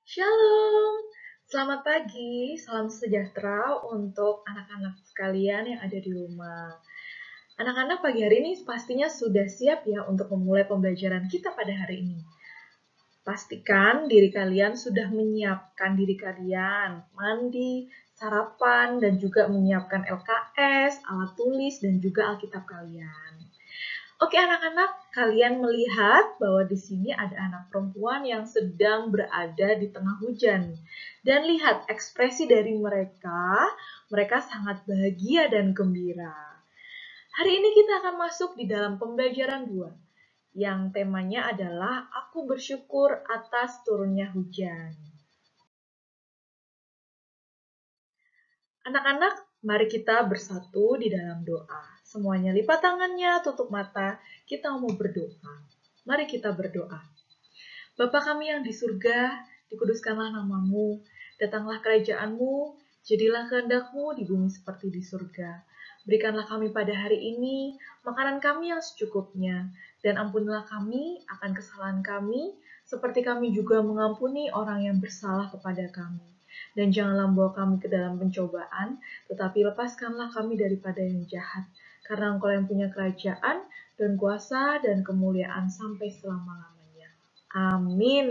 Shalom, selamat pagi, salam sejahtera untuk anak-anak sekalian yang ada di rumah. Anak-anak pagi hari ini pastinya sudah siap ya untuk memulai pembelajaran kita pada hari ini. Pastikan diri kalian sudah menyiapkan diri kalian, mandi, sarapan, dan juga menyiapkan LKS, alat tulis, dan juga Alkitab kalian. Oke anak-anak, kalian melihat bahwa di sini ada anak perempuan yang sedang berada di tengah hujan. Dan lihat ekspresi dari mereka sangat bahagia dan gembira. Hari ini kita akan masuk di dalam pembelajaran 2, yang temanya adalah Aku bersyukur atas turunnya hujan. Anak-anak, mari kita bersatu di dalam doa. Semuanya lipat tangannya, tutup mata, kita mau berdoa. Mari kita berdoa. Bapa kami yang di surga, dikuduskanlah namamu, datanglah kerajaanmu, jadilah kehendak-mu di bumi seperti di surga. Berikanlah kami pada hari ini makanan kami yang secukupnya, dan ampunilah kami akan kesalahan kami, seperti kami juga mengampuni orang yang bersalah kepada kami. Dan janganlah membawa kami ke dalam pencobaan, tetapi lepaskanlah kami daripada yang jahat, karena Engkau yang punya kerajaan, dan kuasa, dan kemuliaan sampai selama-lamanya. Amin.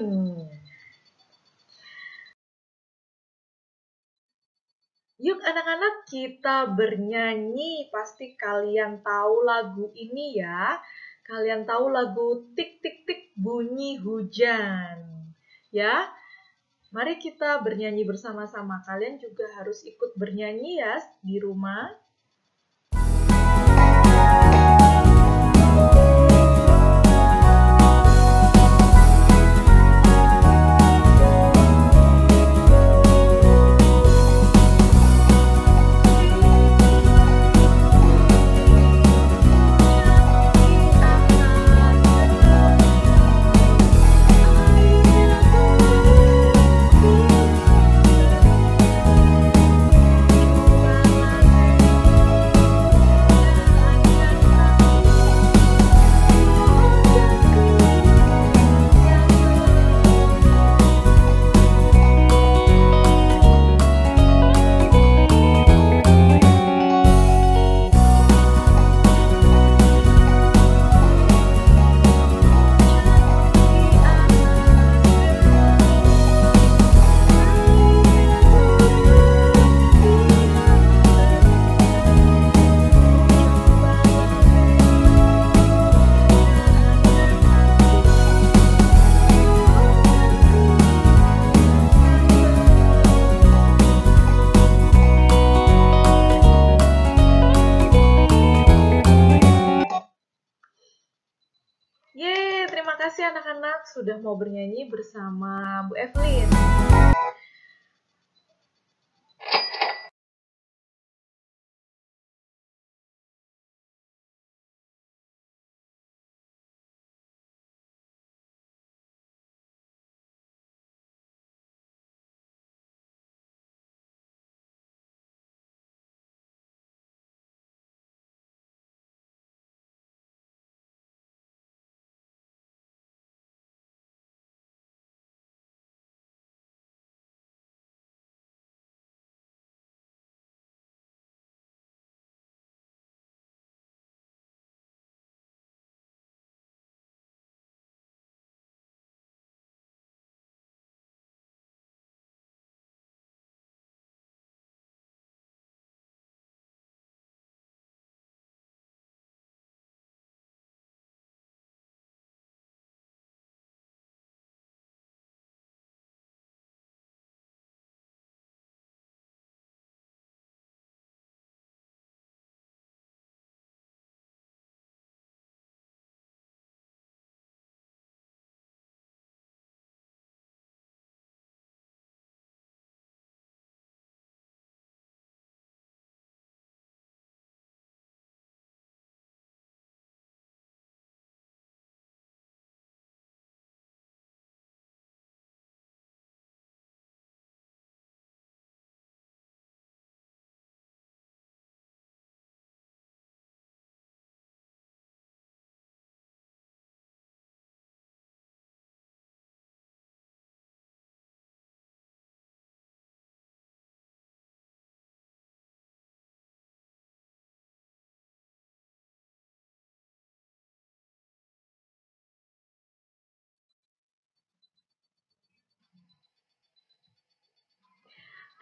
Yuk anak-anak kita bernyanyi. Pasti kalian tahu lagu ini ya. Kalian tahu lagu tik tik tik bunyi hujan. Ya. Mari kita bernyanyi bersama-sama. Kalian juga harus ikut bernyanyi ya di rumah. Yeay, terima kasih anak-anak sudah mau bernyanyi bersama Bu Evelyn.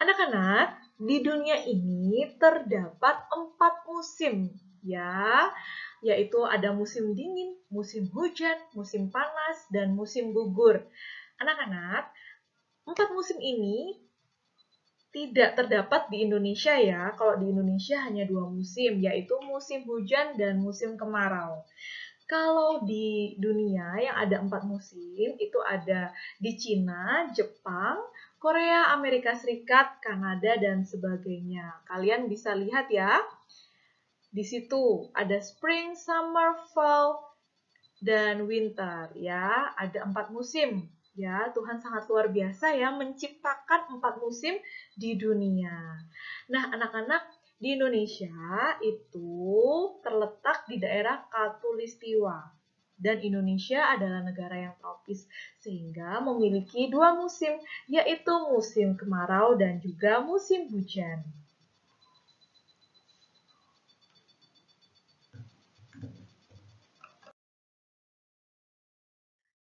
Anak-anak, di dunia ini terdapat 4 musim, ya, yaitu ada musim dingin, musim hujan, musim panas, dan musim gugur. Anak-anak, 4 musim ini tidak terdapat di Indonesia ya. Kalau di Indonesia hanya 2 musim, yaitu musim hujan dan musim kemarau. Kalau di dunia yang ada 4 musim, itu ada di Cina, Jepang, Korea, Amerika Serikat, Kanada, dan sebagainya. Kalian bisa lihat ya, di situ ada spring, summer, fall, dan winter ya. Ada 4 musim. Ya, Tuhan sangat luar biasa ya menciptakan 4 musim di dunia. Nah, anak-anak, di Indonesia itu terletak di daerah Khatulistiwa. Dan Indonesia adalah negara yang tropis, sehingga memiliki 2 musim, yaitu musim kemarau dan juga musim hujan.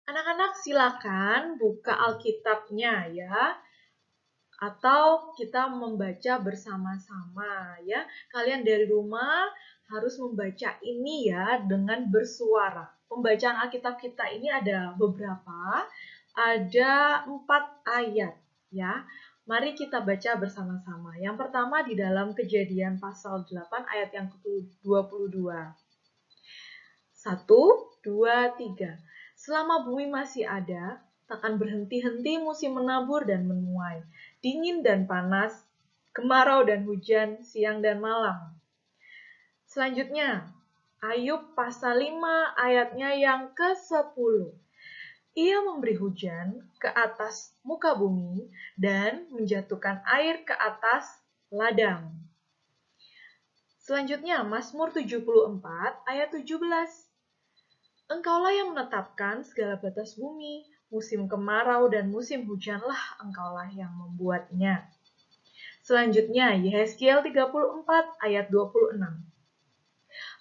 Anak-anak silakan buka Alkitabnya ya, atau kita membaca bersama-sama ya. Kalian dari rumah harus membaca ini ya dengan bersuara. Pembacaan Alkitab kita ini ada beberapa, ada 4 ayat ya. Mari kita baca bersama-sama. Yang pertama di dalam Kejadian pasal 8 ayat yang ke-22. 1, 2, 3. Selama bumi masih ada, takkan berhenti-henti musim menabur dan menuai, dingin dan panas, kemarau dan hujan, siang dan malam. Selanjutnya, Ayub pasal 5 ayatnya yang ke-10. Ia memberi hujan ke atas muka bumi dan menjatuhkan air ke atas ladang. Selanjutnya, Mazmur 74 ayat 17. Engkaulah yang menetapkan segala batas bumi, musim kemarau dan musim hujanlah engkaulah yang membuatnya. Selanjutnya, Yehezkiel 34 ayat 26.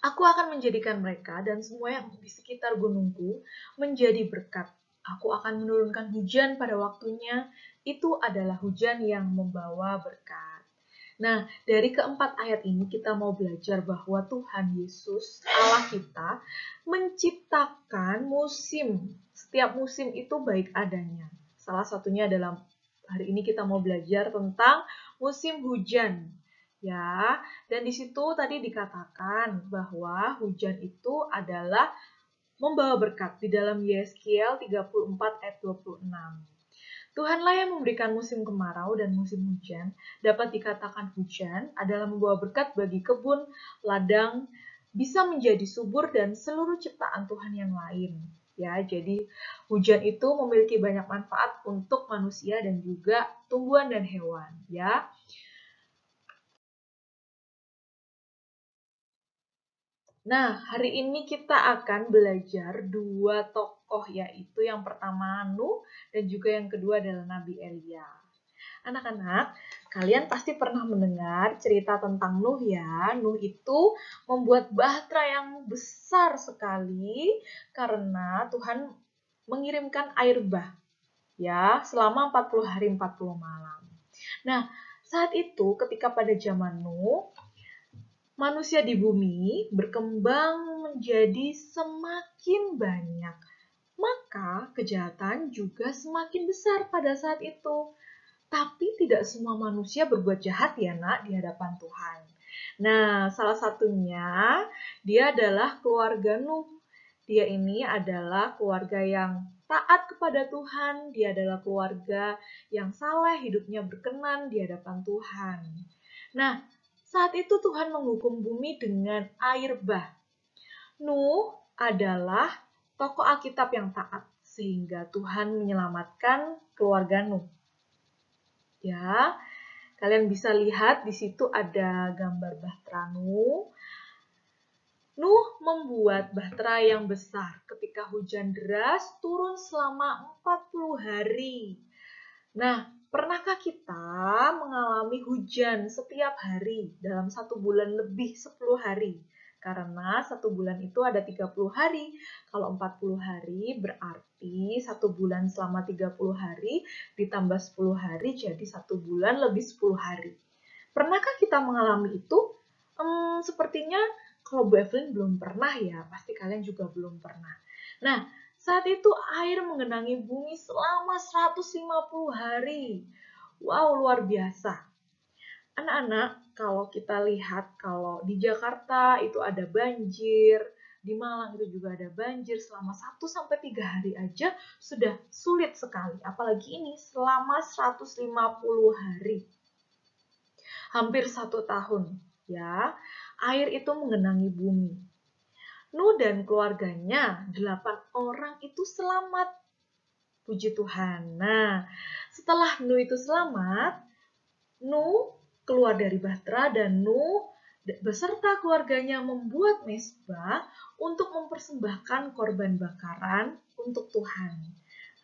Aku akan menjadikan mereka dan semua yang di sekitar gunungku menjadi berkat. Aku akan menurunkan hujan pada waktunya, itu adalah hujan yang membawa berkat. Nah, dari keempat ayat ini kita mau belajar bahwa Tuhan Yesus, Allah kita, menciptakan musim. Setiap musim itu baik adanya. Salah satunya adalah hari ini kita mau belajar tentang musim hujan. Ya, dan di situ tadi dikatakan bahwa hujan itu adalah membawa berkat di dalam Yehezkiel 34 ayat 26. Tuhanlah yang memberikan musim kemarau dan musim hujan. Dapat dikatakan hujan adalah membawa berkat bagi kebun, ladang, bisa menjadi subur dan seluruh ciptaan Tuhan yang lain. Ya, jadi hujan itu memiliki banyak manfaat untuk manusia dan juga tumbuhan dan hewan, ya. Nah, hari ini kita akan belajar dua tokoh, yaitu yang pertama Nuh dan juga yang kedua adalah Nabi Elia. Anak-anak, kalian pasti pernah mendengar cerita tentang Nuh ya. Nuh itu membuat bahtera yang besar sekali karena Tuhan mengirimkan air bah ya selama 40 hari 40 malam. Nah, saat itu ketika pada zaman Nuh, manusia di bumi berkembang menjadi semakin banyak. Maka kejahatan juga semakin besar pada saat itu. Tapi tidak semua manusia berbuat jahat ya nak di hadapan Tuhan. Nah, salah satunya dia adalah keluarga Nuh. Dia ini adalah keluarga yang taat kepada Tuhan. Dia adalah keluarga yang saleh, hidupnya berkenan di hadapan Tuhan. Nah, saat itu Tuhan menghukum bumi dengan air bah. Nuh adalah tokoh Alkitab yang taat, sehingga Tuhan menyelamatkan keluarga Nuh. Ya, kalian bisa lihat di situ ada gambar bahtera Nuh. Nuh membuat bahtera yang besar ketika hujan deras turun selama 40 hari. Nah, pernahkah kita mengalami hujan setiap hari dalam 1 bulan lebih 10 hari? Karena 1 bulan itu ada 30 hari. Kalau 40 hari berarti 1 bulan selama 30 hari ditambah 10 hari jadi 1 bulan lebih 10 hari. Pernahkah kita mengalami itu? Sepertinya kalau Bu Evelyn belum pernah ya, pasti kalian juga belum pernah. Nah, saat itu air menggenangi bumi selama 150 hari. Wow, luar biasa. Anak-anak, kalau kita lihat kalau di Jakarta itu ada banjir, di Malang itu juga ada banjir selama 1-3 hari aja sudah sulit sekali. Apalagi ini selama 150 hari. Hampir 1 tahun, ya. Air itu menggenangi bumi. Nuh dan keluarganya, 8 orang itu selamat. Puji Tuhan. Nah, setelah Nuh itu selamat, Nuh keluar dari bahtera dan Nuh beserta keluarganya membuat mezbah untuk mempersembahkan korban bakaran untuk Tuhan.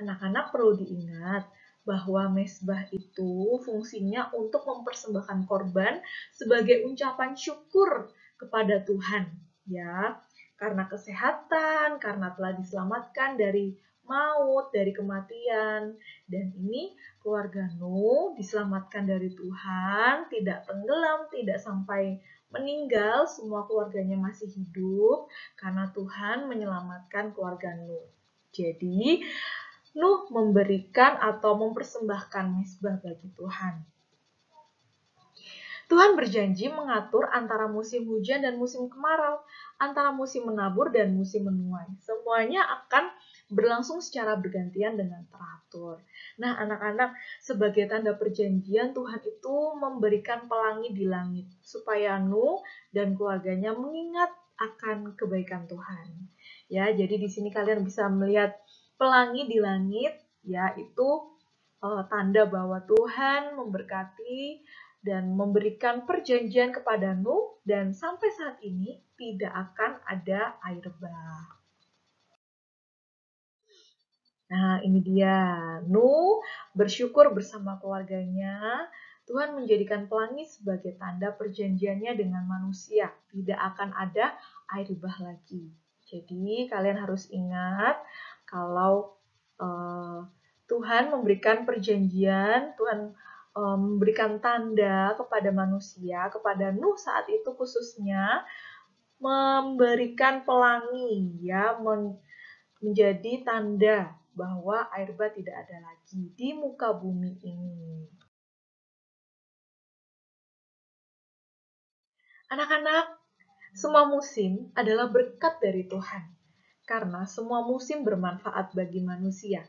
Anak-anak perlu diingat bahwa mezbah itu fungsinya untuk mempersembahkan korban sebagai ucapan syukur kepada Tuhan, ya. Karena kesehatan, karena telah diselamatkan dari maut, dari kematian. Dan ini keluarga Nuh diselamatkan dari Tuhan, tidak tenggelam, tidak sampai meninggal, semua keluarganya masih hidup karena Tuhan menyelamatkan keluarga Nuh. Jadi, Nuh memberikan atau mempersembahkan mezbah bagi Tuhan. Tuhan berjanji mengatur antara musim hujan dan musim kemarau, antara musim menabur dan musim menuai. Semuanya akan berlangsung secara bergantian dengan teratur. Nah, anak-anak, sebagai tanda perjanjian, Tuhan itu memberikan pelangi di langit, supaya Nuh dan keluarganya mengingat akan kebaikan Tuhan. Ya, jadi di sini kalian bisa melihat pelangi di langit, ya, itu tanda bahwa Tuhan memberkati dan memberikan perjanjian kepada Nuh, dan sampai saat ini tidak akan ada air bah. Nah, ini dia. Nuh bersyukur bersama keluarganya. Tuhan menjadikan pelangi sebagai tanda perjanjiannya dengan manusia. Tidak akan ada air bah lagi. Jadi, kalian harus ingat kalau Tuhan memberikan perjanjian, Tuhan memberikan tanda kepada manusia, kepada Nuh saat itu khususnya, memberikan pelangi, ya, menjadi tanda bahwa air bah tidak ada lagi di muka bumi ini. Anak-anak, semua musim adalah berkat dari Tuhan, karena semua musim bermanfaat bagi manusia.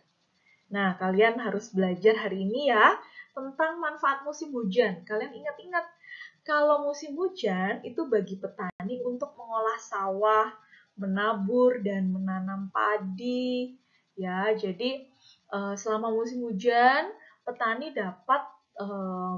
Nah, kalian harus belajar hari ini ya tentang manfaat musim hujan. Kalian ingat-ingat, kalau musim hujan itu bagi petani untuk mengolah sawah, menabur dan menanam padi. Ya, jadi selama musim hujan, petani dapat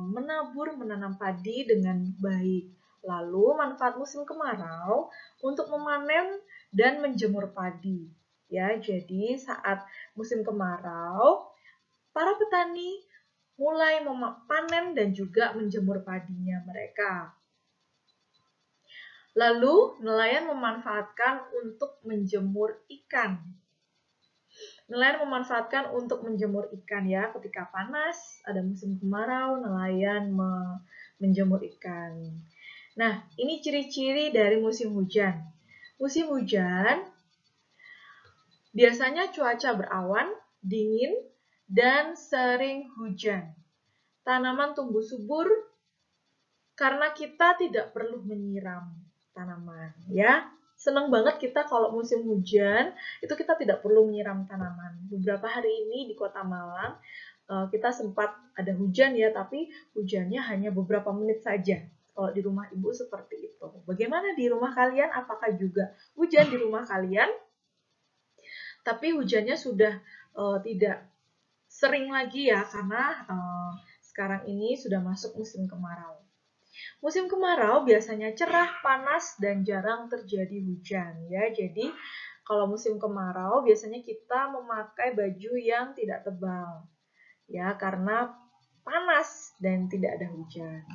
menabur, menanam padi dengan baik. Lalu manfaat musim kemarau untuk memanen dan menjemur padi. Ya, jadi saat musim kemarau, para petani mulai panen dan juga menjemur padinya mereka. Lalu, nelayan memanfaatkan untuk menjemur ikan. Nelayan memanfaatkan untuk menjemur ikan ya, ketika panas, ada musim kemarau, nelayan menjemur ikan. Nah, ini ciri-ciri dari musim hujan. Musim hujan biasanya cuaca berawan, dingin, dan sering hujan. Tanaman tumbuh subur karena kita tidak perlu menyiram tanaman, ya. Senang banget kita kalau musim hujan, itu kita tidak perlu menyiram tanaman. Beberapa hari ini di Kota Malang, kita sempat ada hujan ya, tapi hujannya hanya beberapa menit saja. Kalau di rumah Ibu seperti itu. Bagaimana di rumah kalian? Apakah juga hujan di rumah kalian? Tapi hujannya sudah tidak sering lagi ya, karena sekarang ini sudah masuk musim kemarau. Musim kemarau biasanya cerah, panas, dan jarang terjadi hujan ya. Jadi kalau musim kemarau biasanya kita memakai baju yang tidak tebal ya, karena panas dan tidak ada hujan.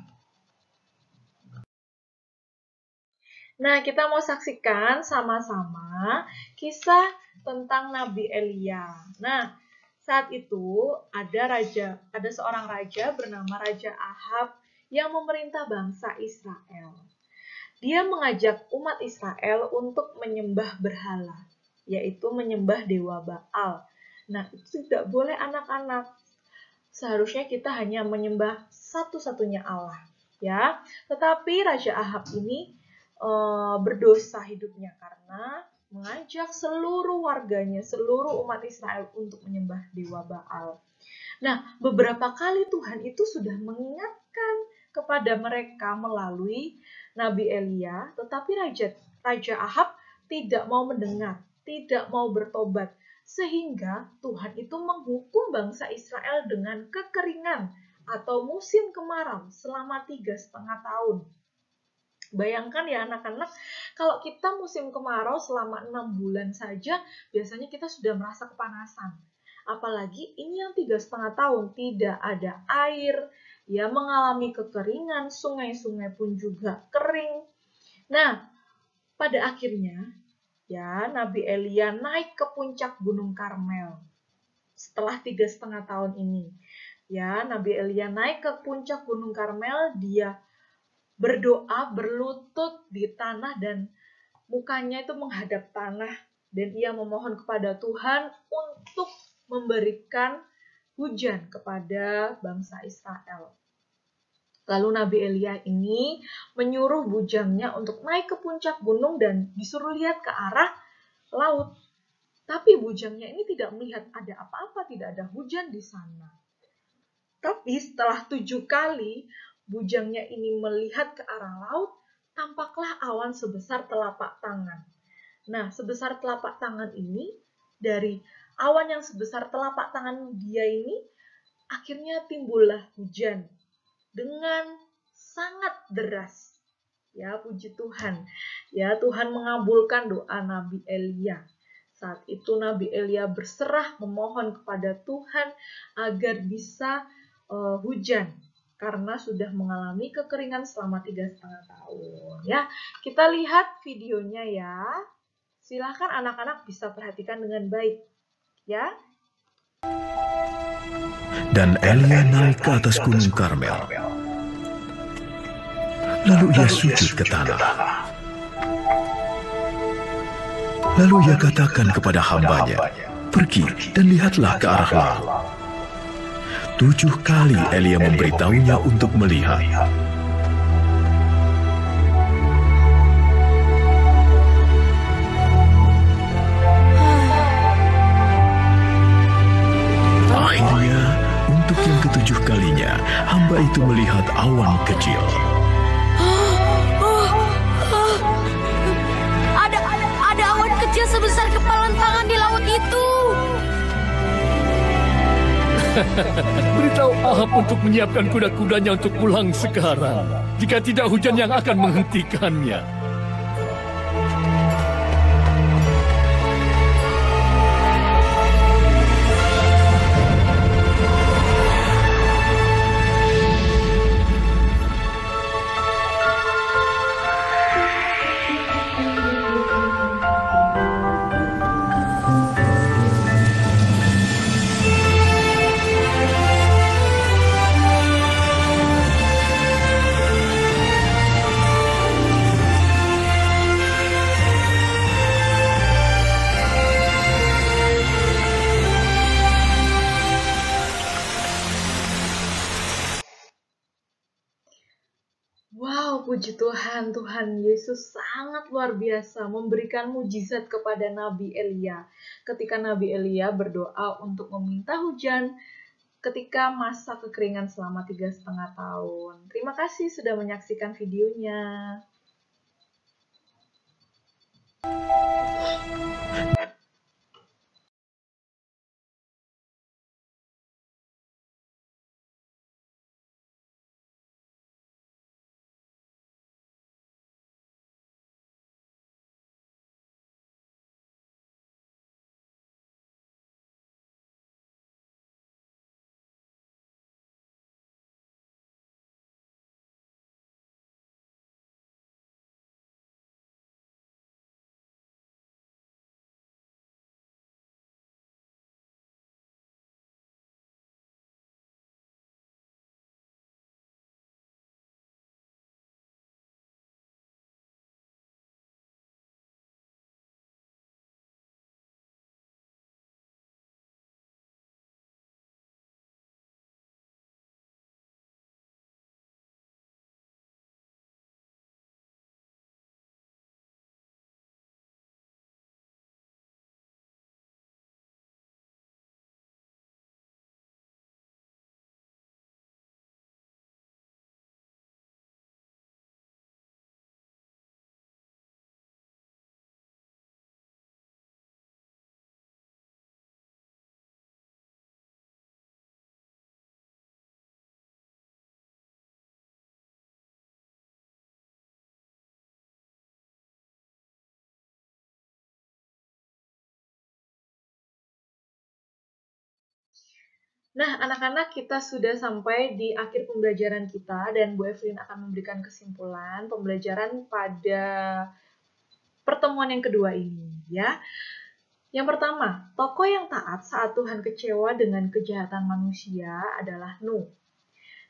Nah, kita mau saksikan sama-sama kisah tentang Nabi Elia. Nah, saat itu ada seorang raja bernama Raja Ahab yang memerintah bangsa Israel. Dia mengajak umat Israel untuk menyembah berhala, yaitu menyembah dewa Baal. Nah, itu tidak boleh anak-anak. Seharusnya kita hanya menyembah satu-satunya Allah, ya. Tetapi Raja Ahab ini berdosa hidupnya karena mengajak seluruh warganya, seluruh umat Israel untuk menyembah dewa Baal. Nah, beberapa kali Tuhan itu sudah mengingatkan kepada mereka melalui Nabi Elia, tetapi Raja Ahab tidak mau mendengar, tidak mau bertobat, sehingga Tuhan itu menghukum bangsa Israel dengan kekeringan atau musim kemarau selama 3,5 tahun. Bayangkan ya anak-anak, kalau kita musim kemarau selama 6 bulan saja, biasanya kita sudah merasa kepanasan. Apalagi ini yang 3,5 tahun, tidak ada air, ya mengalami kekeringan, sungai-sungai pun juga kering. Nah, pada akhirnya, ya Nabi Elia naik ke puncak Gunung Karmel. Setelah 3,5 tahun ini, ya Nabi Elia naik ke puncak Gunung Karmel, dia berdoa berlutut di tanah dan mukanya itu menghadap tanah, dan ia memohon kepada Tuhan untuk memberikan hujan kepada bangsa Israel. Lalu Nabi Elia ini menyuruh bujangnya untuk naik ke puncak gunung dan disuruh lihat ke arah laut. Tapi bujangnya ini tidak melihat ada apa-apa, tidak ada hujan di sana. Tapi setelah 7 kali bujangnya ini melihat ke arah laut, tampaklah awan sebesar telapak tangan. Nah, sebesar telapak tangan ini, dari awan yang sebesar telapak tangan dia ini, akhirnya timbullah hujan dengan sangat deras. Ya, puji Tuhan. Ya, Tuhan mengabulkan doa Nabi Elia. Saat itu Nabi Elia berserah memohon kepada Tuhan agar bisa hujan, karena sudah mengalami kekeringan selama 3,5 tahun. Ya, kita lihat videonya ya. Silahkan anak-anak bisa perhatikan dengan baik. Ya. Dan Elia naik ke atas gunung Karmel. Lalu ia sujud ke tanah. Lalu ia katakan kepada hambanya, "Pergi dan lihatlah ke arah laut." 7 kali Elia memberitahunya untuk melihat. Akhirnya, untuk yang ke-7 kalinya, hamba itu melihat awan kecil. Ada awan kecil sebesar kepalan tangan di laut itu. Beritahu Ahab untuk menyiapkan kuda-kudanya untuk pulang sekarang. Jika tidak, hujan yang akan menghentikannya. Wow, puji Tuhan, Tuhan Yesus sangat luar biasa memberikan mujizat kepada Nabi Elia. Ketika Nabi Elia berdoa untuk meminta hujan ketika masa kekeringan selama 3,5 tahun. Terima kasih sudah menyaksikan videonya. Nah, anak-anak, kita sudah sampai di akhir pembelajaran kita dan Bu Evelyn akan memberikan kesimpulan pembelajaran pada pertemuan yang kedua ini, ya. Yang pertama, tokoh yang taat saat Tuhan kecewa dengan kejahatan manusia adalah Nuh.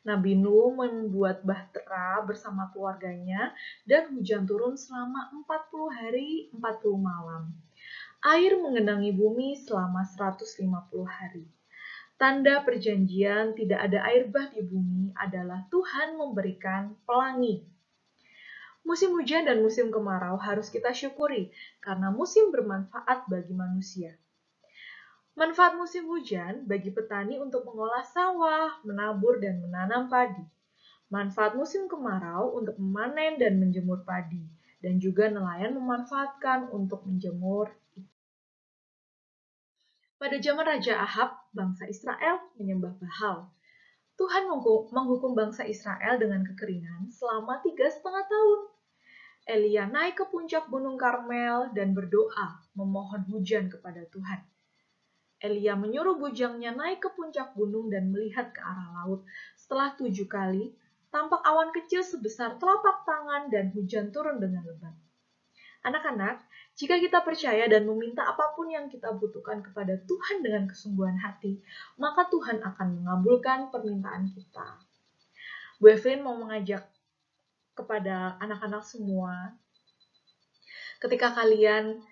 Nabi Nuh membuat bahtera bersama keluarganya dan hujan turun selama 40 hari 40 malam. Air mengenangi bumi selama 150 hari. Tanda perjanjian tidak ada air bah di bumi adalah Tuhan memberikan pelangi. Musim hujan dan musim kemarau harus kita syukuri karena musim bermanfaat bagi manusia. Manfaat musim hujan bagi petani untuk mengolah sawah, menabur dan menanam padi. Manfaat musim kemarau untuk memanen dan menjemur padi, dan juga nelayan memanfaatkan untuk menjemur. Pada zaman Raja Ahab, bangsa Israel menyembah Baal. Tuhan menghukum bangsa Israel dengan kekeringan selama 3,5 tahun. Elia naik ke puncak Gunung Karmel dan berdoa memohon hujan kepada Tuhan. Elia menyuruh bujangnya naik ke puncak gunung dan melihat ke arah laut. Setelah 7 kali, tampak awan kecil sebesar telapak tangan dan hujan turun dengan lebat. Anak-anak, jika kita percaya dan meminta apapun yang kita butuhkan kepada Tuhan dengan kesungguhan hati, maka Tuhan akan mengabulkan permintaan kita. Bu Evelyn mau mengajak kepada anak-anak semua, ketika kalian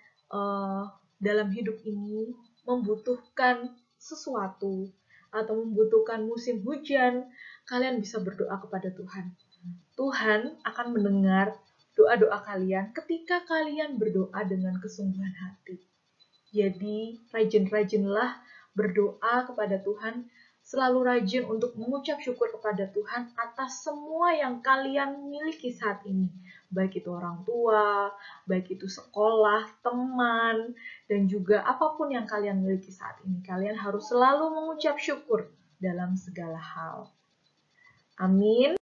dalam hidup ini membutuhkan sesuatu atau membutuhkan musim hujan, kalian bisa berdoa kepada Tuhan. Tuhan akan mendengar doa-doa kalian ketika kalian berdoa dengan kesungguhan hati. Jadi, rajin-rajinlah berdoa kepada Tuhan, selalu rajin untuk mengucap syukur kepada Tuhan atas semua yang kalian miliki saat ini. Baik itu orang tua, baik itu sekolah, teman, dan juga apapun yang kalian miliki saat ini. Kalian harus selalu mengucap syukur dalam segala hal. Amin.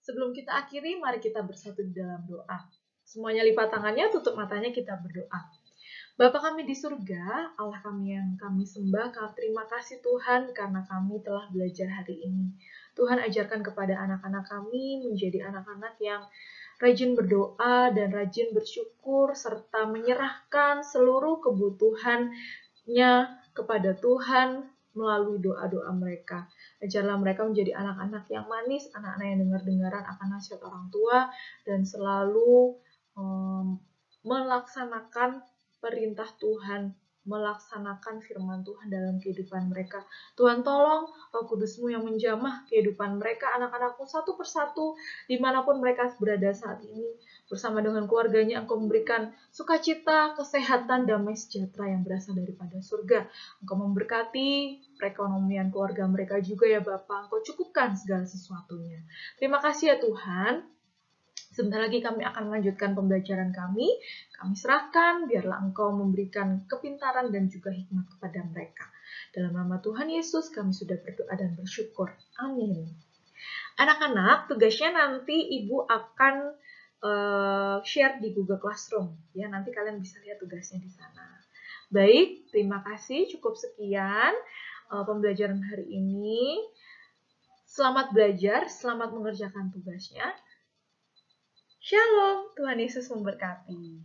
Sebelum kita akhiri, mari kita bersatu di dalam doa. Semuanya lipat tangannya, tutup matanya, kita berdoa. Bapa kami di surga, Allah kami yang kami sembah, terima kasih Tuhan karena kami telah belajar hari ini. Tuhan ajarkan kepada anak-anak kami menjadi anak-anak yang rajin berdoa dan rajin bersyukur serta menyerahkan seluruh kebutuhannya kepada Tuhan melalui doa-doa mereka. Ajarlah mereka menjadi anak-anak yang manis, anak-anak yang dengar-dengaran akan nasihat orang tua, dan selalu melaksanakan perintah Tuhan, melaksanakan firman Tuhan dalam kehidupan mereka. Tuhan tolong Roh Kudus-Mu yang menjamah kehidupan mereka, anak-anak-Mu satu persatu, dimanapun mereka berada saat ini. Bersama dengan keluarganya, Engkau memberikan sukacita, kesehatan, damai sejahtera yang berasal daripada surga. Engkau memberkati perekonomian keluarga mereka juga ya Bapa. Engkau cukupkan segala sesuatunya. Terima kasih ya Tuhan. Sebentar lagi kami akan melanjutkan pembelajaran kami. Kami serahkan, biarlah Engkau memberikan kepintaran dan juga hikmat kepada mereka. Dalam nama Tuhan Yesus, kami sudah berdoa dan bersyukur. Amin. Anak-anak, tugasnya nanti Ibu akan share di Google Classroom. Ya, nanti kalian bisa lihat tugasnya di sana. Baik, terima kasih. Cukup sekian pembelajaran hari ini. Selamat belajar, selamat mengerjakan tugasnya. Shalom, Tuhan Yesus memberkati.